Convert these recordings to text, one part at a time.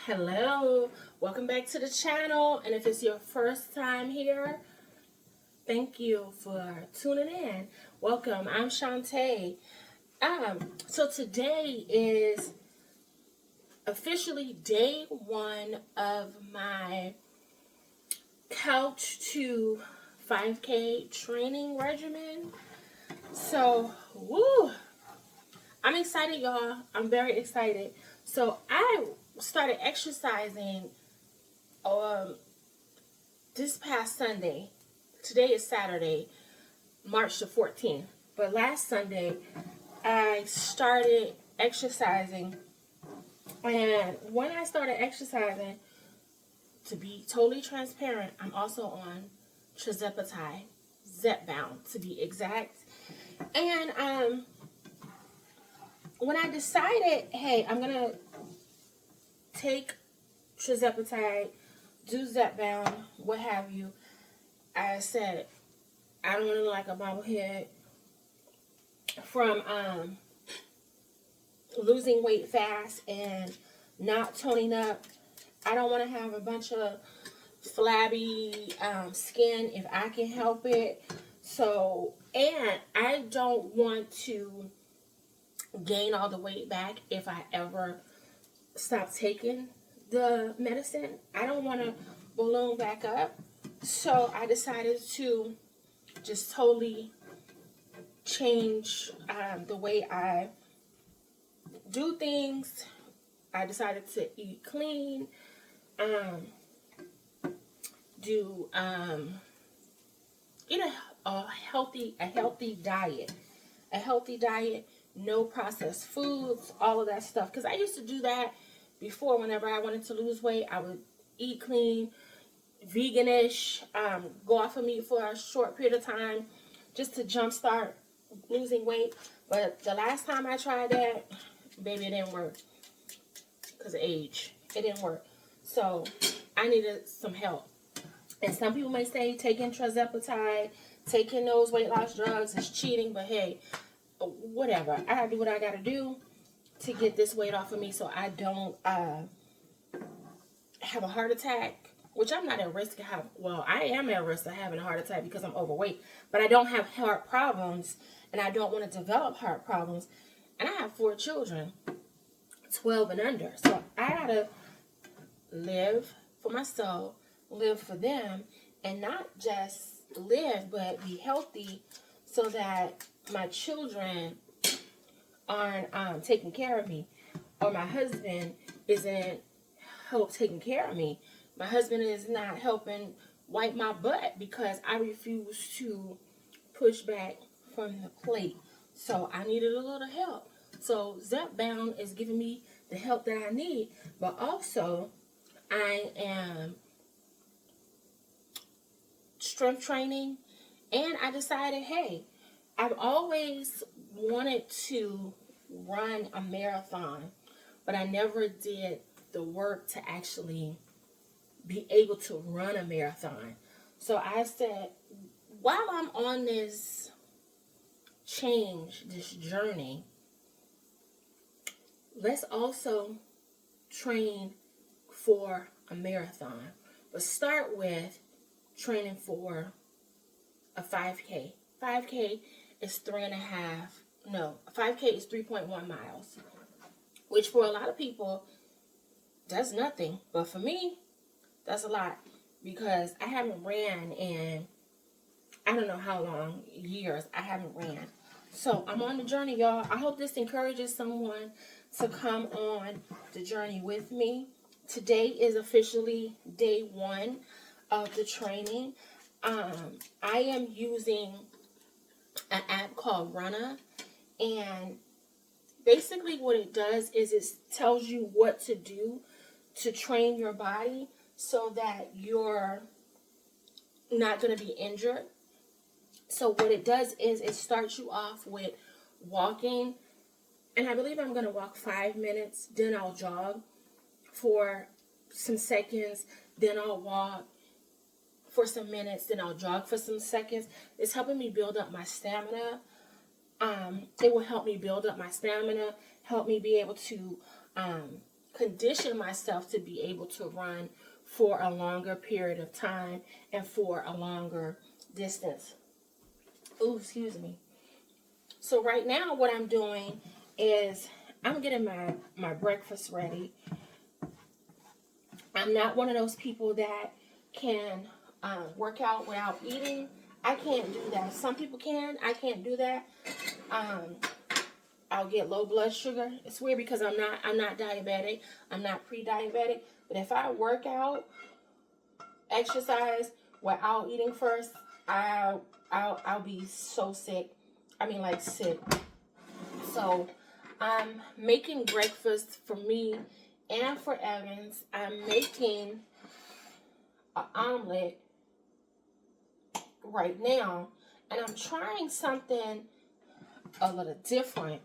Hello, welcome back to the channel. And if it's your first time here, thank you for tuning in. Welcome, I'm Shantae. So today is officially day one of my couch to 5K training regimen. So, I'm excited, y'all. I'm very excited. So I started exercising this past Sunday. Today is Saturday, March the 14th. But last Sunday, I started exercising. And when I started exercising, to be totally transparent, I'm also on trizepatide, Zepbound to be exact. And when I decided, hey, I'm gonna take trizepatide, do Zepbound, what have you, I said I don't want to look like a bobblehead from losing weight fast and not toning up. I don't want to have a bunch of flabby skin if I can help it. So, and I don't want to gain all the weight back if I ever stop taking the medicine. I don't want to balloon back up. So I decided to just totally change the way I do things. I decided to eat clean, eat a healthy diet, no processed foods, all of that stuff. Because I used to do that before. Whenever I wanted to lose weight, I would eat clean, veganish, go off of meat for a short period of time just to jumpstart losing weight. But the last time I tried that, baby, it didn't work because of age. It didn't work. So I needed some help. And some people may say taking trizepatide, taking those weight loss drugs is cheating. But hey, whatever. I gotta do what I gotta do to get this weight off of me so I don't have a heart attack, which I'm not at risk of having. Well, I am at risk of having a heart attack because I'm overweight, but I don't have heart problems, and I don't want to develop heart problems. And I have 4 children, 12 and under. So I gotta live for myself, live for them, and not just live, but be healthy so that my children aren't taking care of me, or my husband isn't taking care of me. My husband is not helping wipe my butt because I refuse to push back from the plate. So I needed a little help. So Zepbound is giving me the help that I need, but also I am strength training, and I decided, hey, I've always wanted to run a marathon, but I never did the work to actually be able to run a marathon. So I said, while I'm on this change, this journey, let's also train for a marathon. But start with training for a 5K. 5K is 5K is 3.1 miles, which for a lot of people, that's nothing. But for me, that's a lot because I haven't ran in I don't know how long, years. I haven't ran. So I'm on the journey, y'all. I hope this encourages someone to come on the journey with me. Today is officially day one of the training. I am using an app called Runner, and basically what it does is it tells you what to do to train your body so that you're not going to be injured. So what it does is it starts you off with walking, and I believe I'm going to walk 5 minutes, then I'll jog for some seconds, then I'll walk for some minutes, then I'll jog for some seconds. It's helping me build up my stamina. It will help me build up my stamina, help me be able to condition myself to be able to run for a longer period of time and for a longer distance. Oh, excuse me. So right now what I'm doing is I'm getting my breakfast ready. I'm not one of those people that can work out without eating. I can't do that. Some people can. I can't do that. I'll get low blood sugar. It's weird because I'm not diabetic. I'm not pre-diabetic. But if I work out, exercise without eating first, I'll be so sick. I mean, like sick. So I'm making breakfast for me and for Evans. I'm making an omelet right now, and I'm trying something a little different.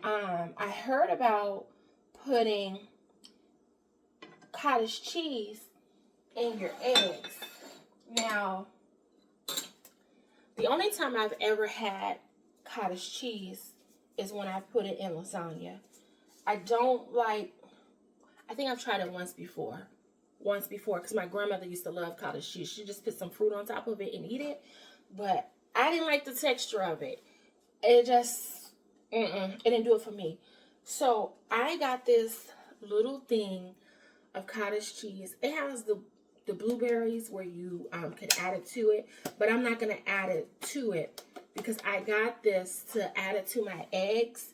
I heard about putting cottage cheese in your eggs. Now, the only time I've ever had cottage cheese is when I put it in lasagna. I think I've tried it once before because my grandmother used to love cottage cheese. She just put some fruit on top of it and eat it, but I didn't like the texture of it. It just, it didn't do it for me. So I got this little thing of cottage cheese. It has the blueberries where you could add it to it, but I'm not going to add it to it because I got this to add it to my eggs,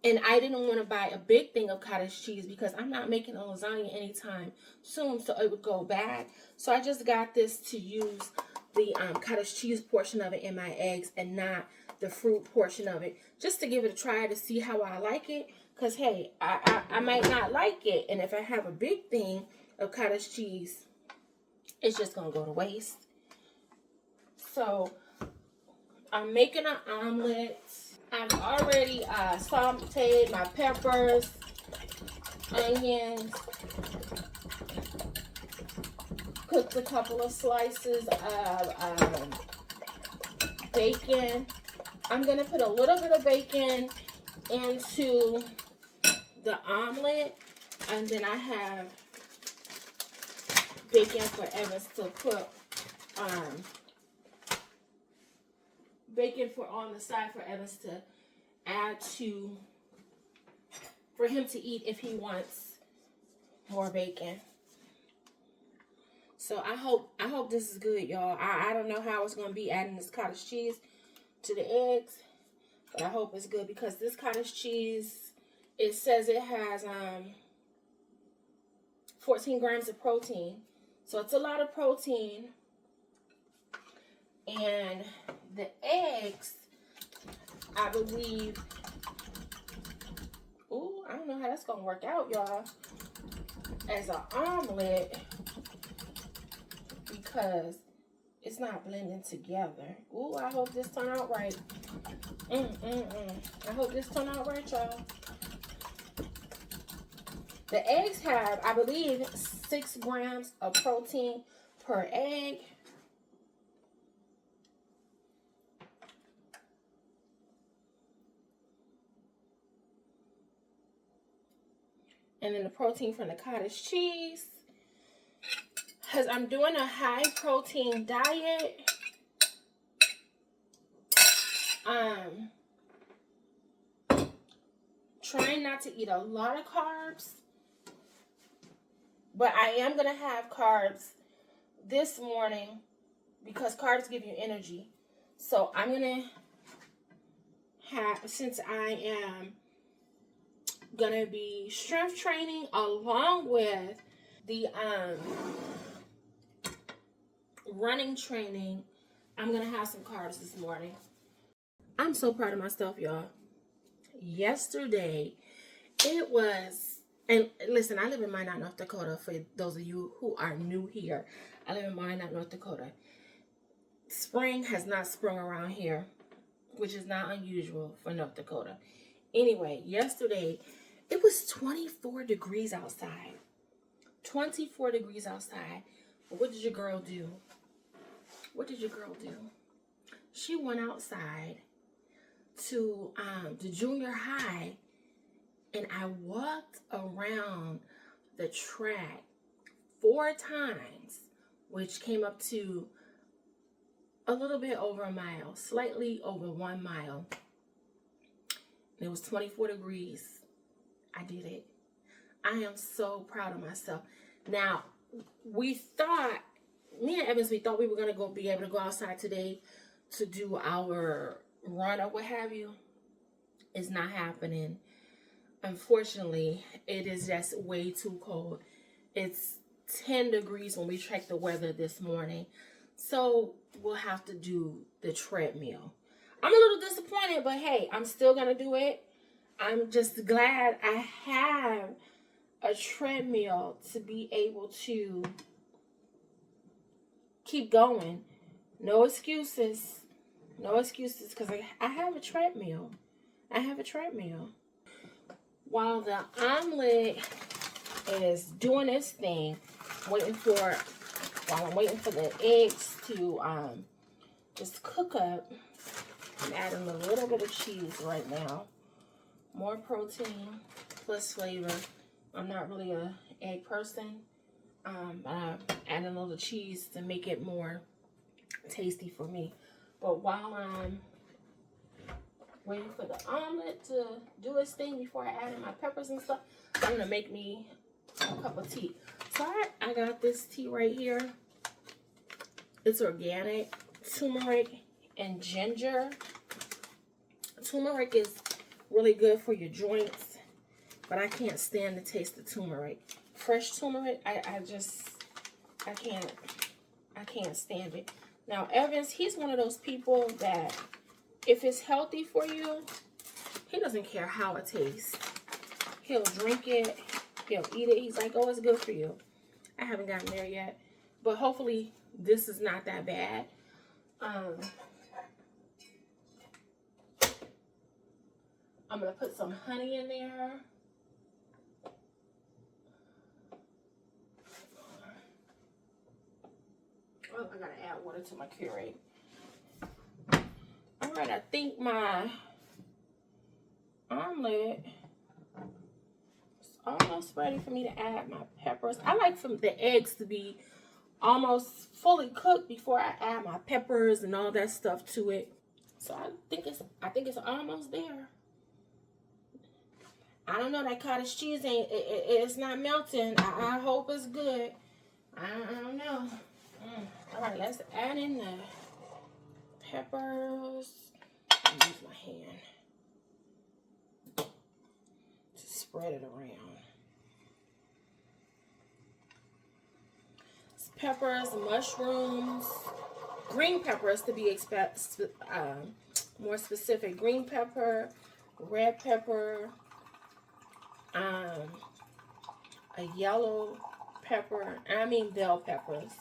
and I didn't want to buy a big thing of cottage cheese because I'm not making a lasagna anytime soon, so it would go bad. So I just got this to use the cottage cheese portion of it in my eggs and not the fruit portion of it, just to give it a try to see how I like it. Because, hey, I might not like it, and if I have a big thing of cottage cheese, it's just going to go to waste. So I'm making an omelet. I've already sauteed my peppers, onions, cooked a couple of slices of bacon. I'm going to put a little bit of bacon into the omelet, and then I have bacon for Evans to put bacon for on the side for Evans to add to, for him to eat if he wants more bacon. So I hope this is good, y'all. I don't know how it's gonna be adding this cottage cheese to the eggs, but I hope it's good because this cottage cheese, it says it has 14 grams of protein. So it's a lot of protein. And the eggs, I believe, ooh, I don't know how that's going to work out, y'all, as an omelet because it's not blending together. Ooh, I hope this turned out right. I hope this turned out right, y'all. The eggs have, I believe, 6 grams of protein per egg. And then the protein from the cottage cheese. Because I'm doing a high protein diet. Trying not to eat a lot of carbs. But I am going to have carbs this morning because carbs give you energy. So I'm going to have, since I am going to be strength training along with the running training, I'm going to have some carbs this morning. I'm so proud of myself, y'all. Yesterday, it was, and listen, I live in Minot, North Dakota. For those of you who are new here, I live in Minot, North Dakota. Spring has not sprung around here, which is not unusual for North Dakota. Anyway, yesterday, it was 24 degrees outside. 24 degrees outside. But what did your girl do? What did your girl do? She went outside to the junior high And I walked around the track 4 times, which came up to a little bit over a mile, slightly over 1 mile. It was 24 degrees. I did it. I am so proud of myself. Now, me and Evans, we thought we were going to be able to go outside today to do our run or what have you. It's not happening. Unfortunately, it is just way too cold. It's 10 degrees when we checked the weather this morning. So we'll have to do the treadmill. I'm a little disappointed, but hey, I'm still going to do it. I'm just glad I have a treadmill to be able to keep going. No excuses. No excuses, because I have a treadmill. I have a treadmill. While the omelet is doing its thing, while I'm waiting for the eggs to just cook up, I'm adding a little bit of cheese right now. More protein plus flavor. I'm not really an egg person, but I'm adding a little cheese to make it more tasty for me. But while I'm waiting for the omelet to do its thing before I add in my peppers and stuff, I'm gonna make me a cup of tea. So I got this tea right here. It's organic, turmeric and ginger. Turmeric is really good for your joints, but I can't stand the taste of turmeric. Fresh turmeric, I can't stand it. Now Evans, he's one of those people that if it's healthy for you, he doesn't care how it tastes. He'll drink it, he'll eat it. He's like, oh, it's good for you. I haven't gotten there yet, but hopefully this is not that bad. I'm gonna put some honey in there. Oh, I gotta add water to my Keurig. All right, I think my omelet is almost ready for me to add my peppers. I like for the eggs to be almost fully cooked before I add my peppers and all that stuff to it. So I think it's almost there. I don't know, that cottage cheese it's not melting. I hope it's good. I don't know. All right, let's add in the peppers. I'll use my hand to spread it around. It's peppers, mushrooms, green peppers to be more specific. Green pepper, red pepper, a yellow pepper, bell peppers.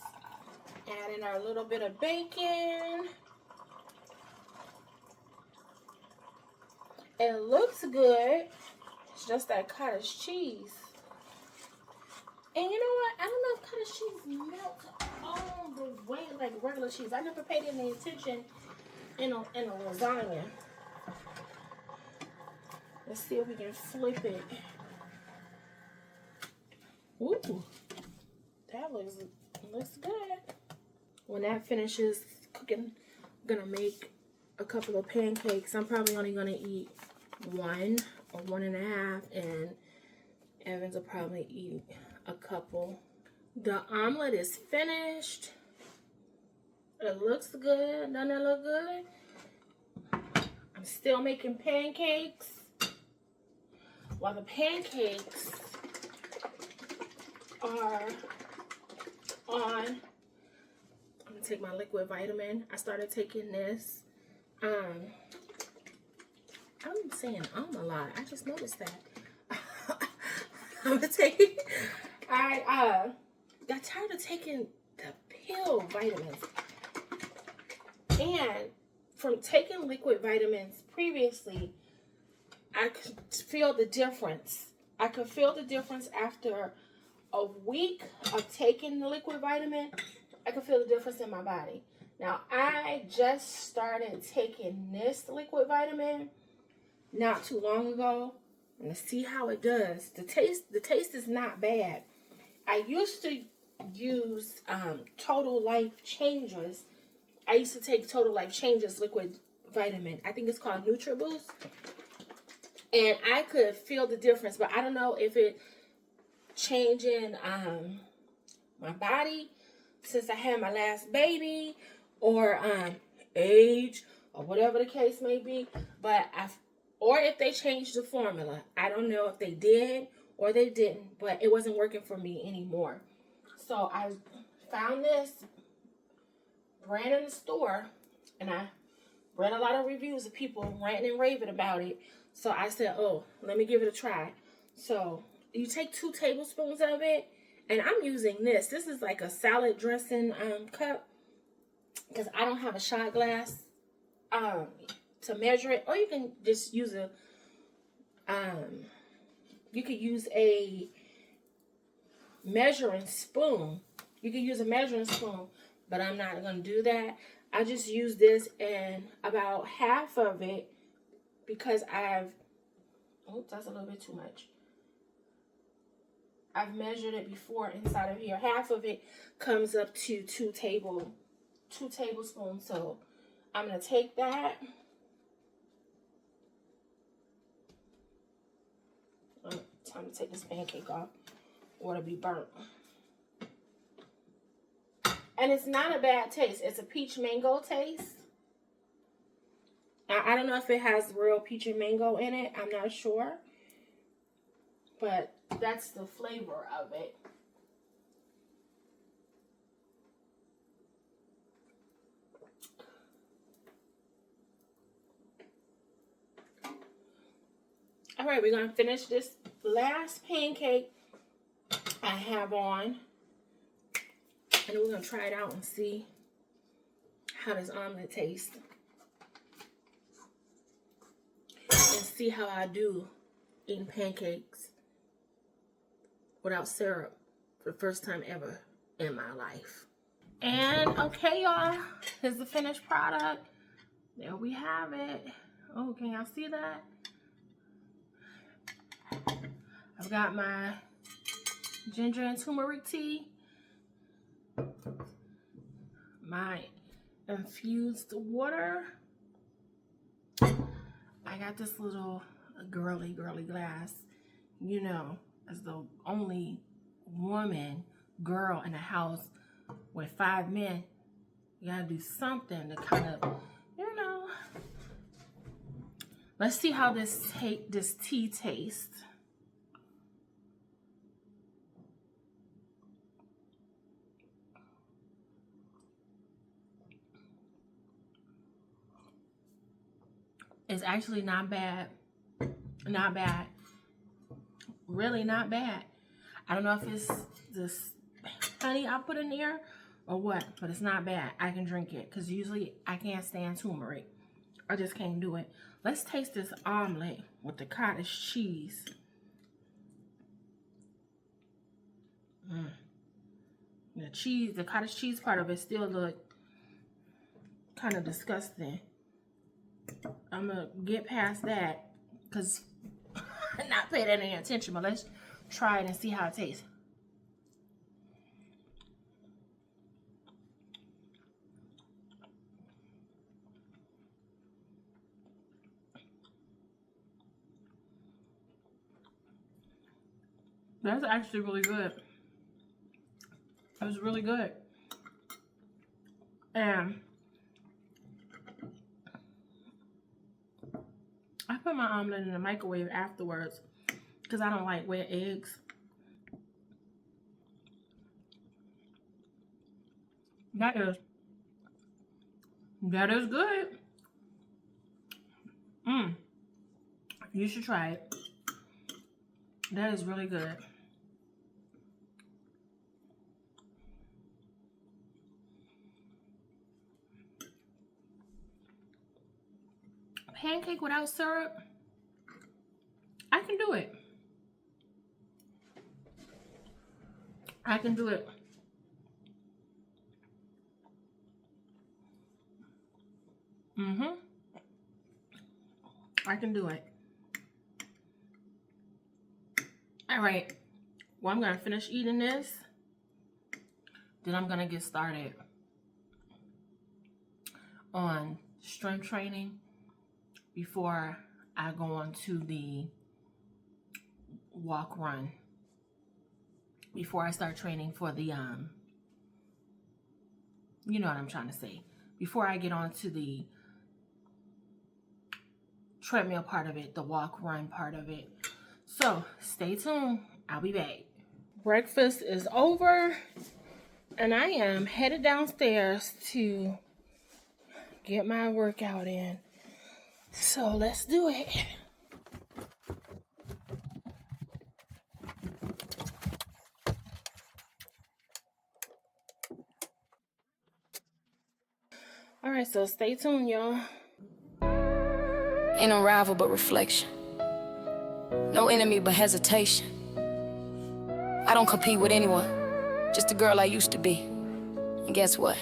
Add in our little bit of bacon. It looks good. It's just that cottage cheese. And you know what? I don't know if cottage cheese melts all the way like regular cheese. I never paid any attention in a lasagna. Let's see if we can flip it. Ooh, that looks good. When that finishes cooking, I'm gonna make a couple of pancakes. I'm probably only gonna eat 1 or 1.5, and Evans will probably eat a couple. The omelet is finished. It looks good. Doesn't it look good? I'm still making pancakes. While the pancakes are on, I'm gonna take my liquid vitamin. I started taking this. I'm saying a lot. I just noticed that. I'm gonna take. I got tired of taking the pill vitamins, and from taking liquid vitamins previously, I could feel the difference. I could feel the difference after a week of taking the liquid vitamin. I could feel the difference in my body. Now, I just started taking this liquid vitamin not too long ago, and to see how it does. The taste is not bad. I used to use Total Life Changes. I used to take Total Life Changes liquid vitamin. I think it's called NutriBoost. And I could feel the difference, but I don't know if it changing my body since I had my last baby, or age, or whatever the case may be. But or if they changed the formula. I don't know if they did or they didn't, but it wasn't working for me anymore. So I found this brand in the store, and I read a lot of reviews of people ranting and raving about it. So I said, oh, let me give it a try. So you take 2 tablespoons of it, and I'm using this. This is like a salad dressing cup, because I don't have a shot glass to measure it. Or you can just use a measuring spoon. You can use a measuring spoon, but I'm not going to do that. I just use this, and about half of it, because that's a little bit too much. I've measured it before inside of here. Half of it comes up to 2 tablespoons. So I'm going to take that. Time to take this pancake off, or it'll be burnt. And it's not a bad taste. It's a peach mango taste. I don't know if it has real peach and mango in it. I'm not sure. But that's the flavor of it. All right, we're going to finish this last pancake I have on. And we're going to try it out and see how this omelet tastes. And see how I do eating pancakes without syrup for the first time ever in my life. And okay, y'all, here's the finished product. There we have it. Oh, can y'all see that? I've got my ginger and turmeric tea, my infused water. I got this little girly glass, you know, as the only girl in a house with 5 men. You gotta do something to kind of, you know. Let's see how this tea tastes. It's actually not bad. Not bad. Really not bad. I don't know if it's this honey I put in there or what, but it's not bad. I can drink it because usually I can't stand turmeric. I just can't do it. Let's taste this omelet with the cottage cheese. The cottage cheese part of it still look kind of disgusting. I'm gonna get past that because I'm not paying any attention, but let's try it and see how it tastes. That's actually really good. It was really good. And I put my omelet in the microwave afterwards because I don't like wet eggs. That is good. You should try it. That is really good. Pancake without syrup, I can do it. I can do it. I can do it. All right, well, I'm gonna finish eating this. Then I'm gonna get started on strength training before I go on to the walk run. Before I start training for the, you know what I'm trying to say. Before I get on to the treadmill part of it, the walk run part of it. So stay tuned. I'll be back. Breakfast is over and I am headed downstairs to get my workout in. So let's do it. All right, so stay tuned, y'all. Ain't no rival but reflection. No enemy but hesitation. I don't compete with anyone, just the girl I used to be. And guess what?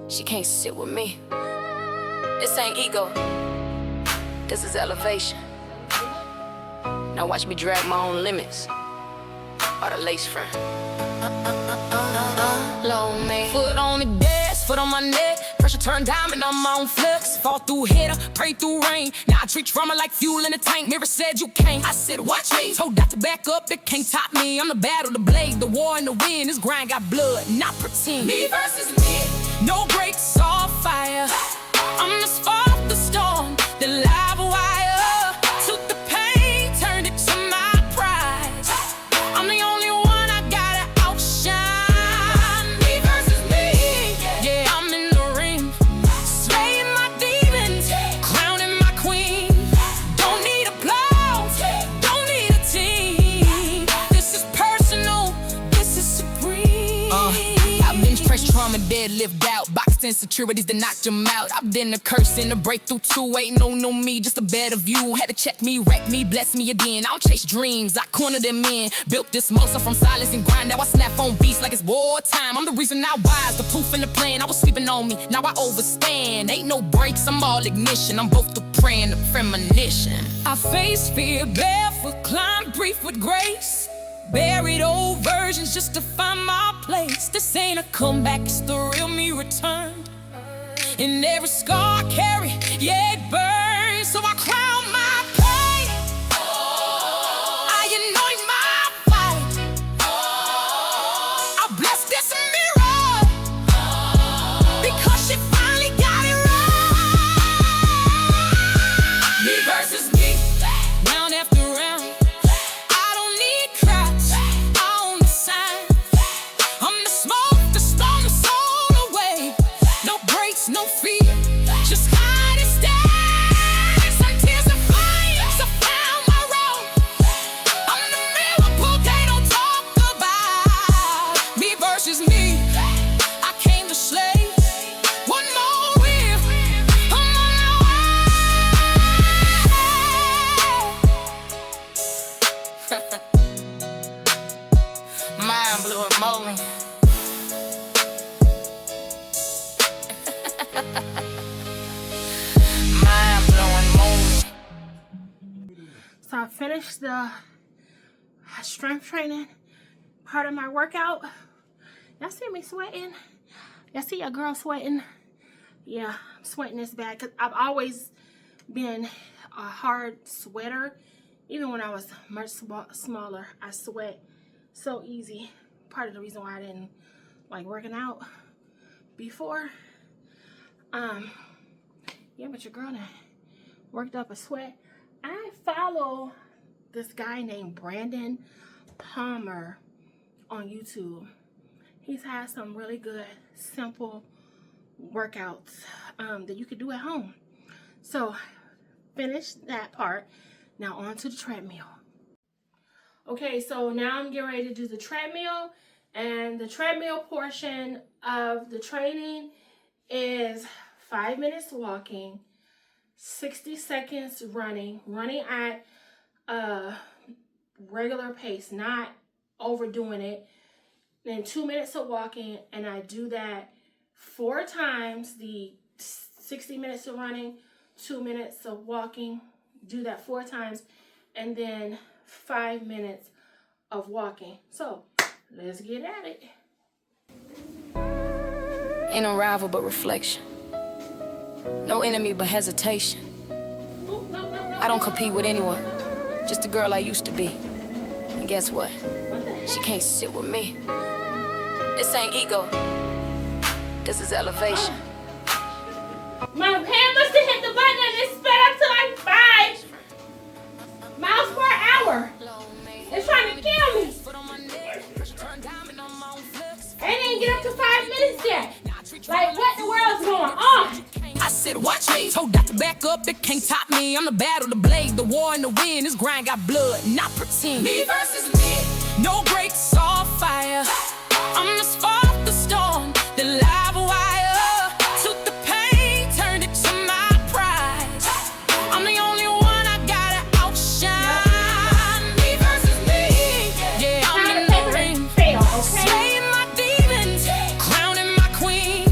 She can't sit with me. This ain't ego. This is elevation. Now watch me drag my own limits. Or the lace front. Low man. Foot on the gas, foot on my neck. Pressure turn diamond, I'm on flex. Fall through hitter, pray through rain. Now I treat drama like fuel in a tank. Mirror said you can't, I said watch me. Told that to back up, it can't top me. I'm the battle, the blade, the war and the wind. This grind got blood, not pretend. Me versus me. No brakes, all fire. I'm the spark, the storm, the live wire. Took the pain, turned it to my pride. I'm the only one I gotta outshine. Me versus me. Yeah, I'm in the ring, slaying my demons, crowning my queen. Don't need applause, don't need a team. This is personal, this is supreme. I've been press trauma, deadlift out, boxed insecurities that knocked them out. I've been a curse and a breakthrough too. Ain't no me, just a better view. Had to check me, wreck me, bless me again. I don't chase dreams, I corner them in. Built this muscle from silence and grind. Now I snap on beats like it's wartime. I'm the reason I wise, the proof in the plan. I was sleeping on me, now I overstand. Ain't no breaks, I'm all ignition. I'm both the prey and the premonition. I face fear barefoot, climb brief with grace. Buried old versions just to find my place. This ain't a comeback, it's the real me returned. In every scar I carry, yeah, it burns. So I crown my pain, I anoint my fight. I bless this mirror, because she finally got it right. Me versus me, round after round. I don't need crowds, I own the sign. I'm the smoke, the storm, the soul away. No breaks, no fear, just hide and stand. Some tears of fire, so found my road. I'm the miracle they don't talk about. Me versus me, I came to slay. One more win, I'm on my way. Mind blowing moly. Mind blowing moly. So I finished the strength training part of my workout. Y'all see me sweating? Y'all see a girl sweating? Yeah, I'm sweating this bad because I've always been a hard sweater. Even when I was much smaller, I sweat so easy. Part of the reason why I didn't like working out before. Yeah, but your girl done worked up a sweat. I follow this guy named Brandon Palmer on YouTube. He's had some really good, simple workouts that you could do at home. So, finish that part. Now on to the treadmill. Okay, so now I'm getting ready to do the treadmill. And the treadmill portion of the training is 5 minutes walking, 60 seconds running at a regular pace, not overdoing it. Then 2 minutes of walking, and I do that 4 times, the 60 minutes of running, 2 minutes of walking, do that 4 times, and then 5 minutes of walking. So let's get at it. Ain't no rival but reflection. No enemy but hesitation. I don't compete with anyone. Just the girl I used to be. And guess what? She can't sit with me. This ain't ego. This is elevation. My hand must have hit the button and it sped up to like 5 miles per hour. It's trying to kill me. I didn't get up to 5 minutes yet. Like, what in the world is going on? I said, watch me. Told that to back up, it can't top me. I'm the battle, the blade, the war, and the wind. This grind got blood, not pretend. Me versus me. No brakes, all fire. I'm the spark, the storm, the lava wire. Took the pain, turned it to my pride. I'm the only one I gotta outshine. Me versus me. Yeah, I'm in the ring. Slaying my demons, crowning my queen.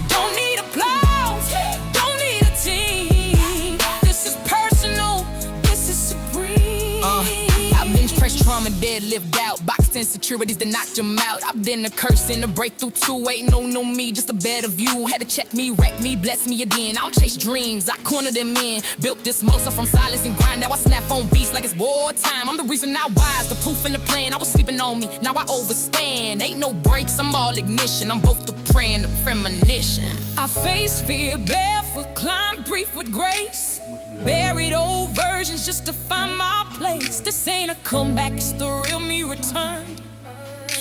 Don't need applause, don't need a team. This is personal, this is supreme. I've been stressed, trauma, dead, lived out. Boxed insecurities that knocked them out. I've been a curse and a breakthrough too. Ain't no me, just a better view. Had to check me, wreck me, bless me again. I'll chase dreams, I corner them in. Built this muscle from silence and grind. Now I snap on beats like it's wartime. I'm the reason I wise, the proof in the plan. I was sleeping on me, now I overstand. Ain't no breaks, I'm all ignition. I'm both the prey and the premonition. I face fear barefoot, climb brief with grace. Buried old versions just to find my place. This ain't a comeback, it's the real me returned.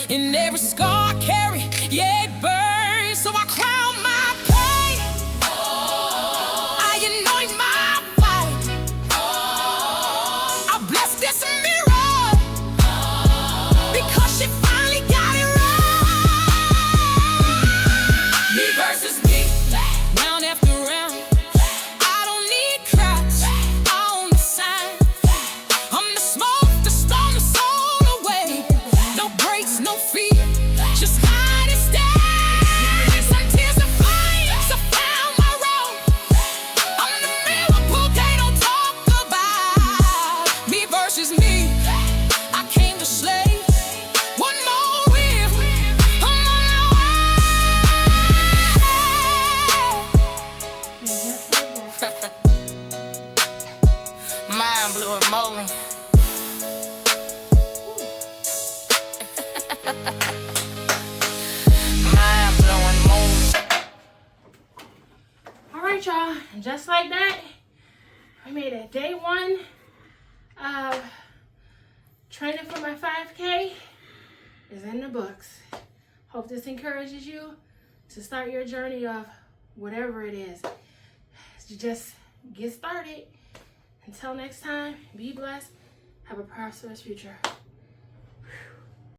In every scar I carry, yeah, it burns. So I crown my pain, I anoint my fight. I bless this mirror, because she finally got it right. Me versus me, round after round. I don't need crowds, I own the sign. I'm the smoke, the storm, the soul away. No breaks, no fear, just hide and stay. Some tears of flames, I found my road. I'm the miracle they don't talk about. Me versus me, I came to slay. One more win, I'm on my way. Mind blowing moment. Mind blowing moment. All right, y'all. And just like that, I made it day 1 of training for my 5K is in the books. Hope this encourages you to start your journey of whatever it is. Just get started. Until next time, be blessed. Have a prosperous future.